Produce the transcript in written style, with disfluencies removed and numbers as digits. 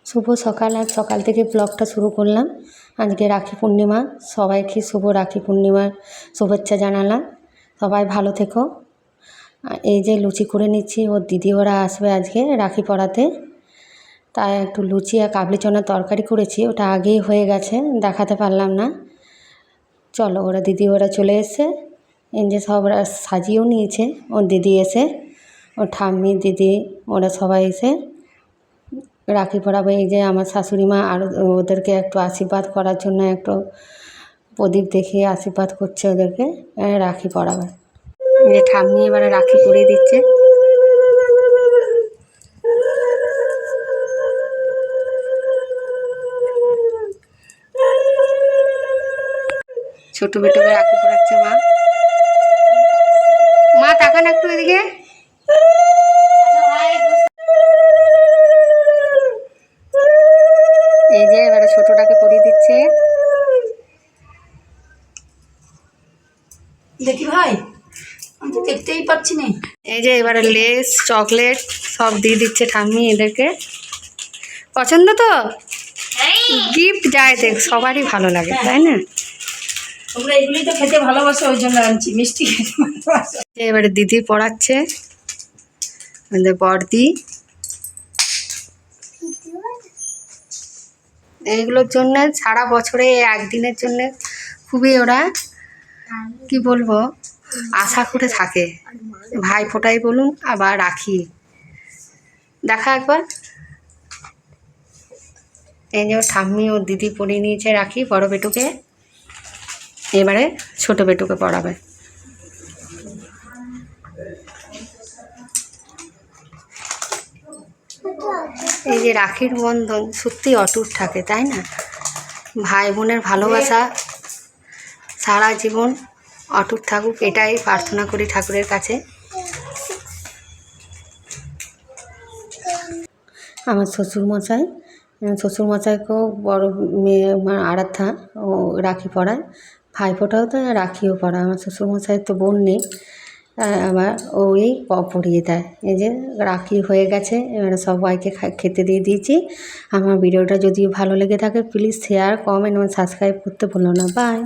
শুভ সকাল। আজ সকাল থেকে ব্লগটা শুরু করলাম। আজকে রাখি পূর্ণিমা, সবাইকে শুভ রাখি পূর্ণিমার শুভেচ্ছা জানালাম। সবাই ভালো থেকো। এই যে লুচি করে নিচ্ছি, ওর দিদি ওরা আসবে আজকে রাখি পরাতে, তাই একটু লুচি আর কাবলি চনার তরকারি করেছি, ওটা আগেই হয়ে গেছে, দেখাতে পারলাম না। চলো, ওরা দিদি ওরা চলে এসে এই যে সব সাজিয়েও নিয়েছে। ওর দিদি এসে, ওর ঠাম্মি দিদি ওরা সবাই এসে রাখি পরাবে। এই যে আমার শাশুড়ি মা আর ওদেরকে একটু আশীর্বাদ করার জন্য একটু প্রদীপ দেখিয়ে আশীর্বাদ করছে ওদেরকে, রাখি পরাবে। এই যে ঠাম্মি এবারে রাখি পরিয়ে দিচ্ছে। ছোট বেটোকে রাখি পরাচ্ছে মা। মা তাকান একটু এদিকে। এই যে এবারে ছোটটাকে পরিয়ে দিচ্ছে। দেখি ভাই, আমি তো দেখতেই পাচ্ছি না। এই যে এবারে লেস চকলেট সব দিয়ে দিচ্ছে ঠাম্মি এদেরকে। পছন্দ তো গিফট যায় দেখ, সবারই ভালো লাগে, তাই না? তোমরা এগুলি তো খেতে ভালোবাসো, ওই জন্য আনছি, মিষ্টি খেতে ভালোবাসো। এবারে দিদি পড়াচ্ছে, বড়দি। এইগুলোর জন্য সারা বছরে একদিনের জন্য খুবই ওরা কি বলবো আশা করে থাকে। ভাই ফোটাই বলুন আবার রাখি। দেখা একবার। এই যে ওর ঠাম্মি ওর দিদি পরিয়ে নিয়েছে রাখি বড় বেটুকে, এবারে ছোট বেটুকে পড়াবে। এই যে রাখির বন্ধন সত্যি অটুট থাকে, তাই না? ভাই বোনের ভালোবাসা সারা জীবন অটুট থাকুক, এটাই প্রার্থনা করি ঠাকুরের কাছে। আমার শ্বশুরমশাইকেও বড় মেয়ে আরাধ্যা ও রাখি পরায়, ভাইফোঁটাও তো রাখিও পরায়। আমার শ্বশুরমশাইয়ের তো বোন নেই, আবার ওই পরিয়ে দেয়। এই যে রাখি হয়ে গেছে, এবারে সবাইকে খেতে দিয়ে দিয়েছি। আমার ভিডিওটা যদি ভালো লেগে থাকে প্লিজ শেয়ার কমেন্ট এবং সাবস্ক্রাইব করতে ভুলো না। বাই।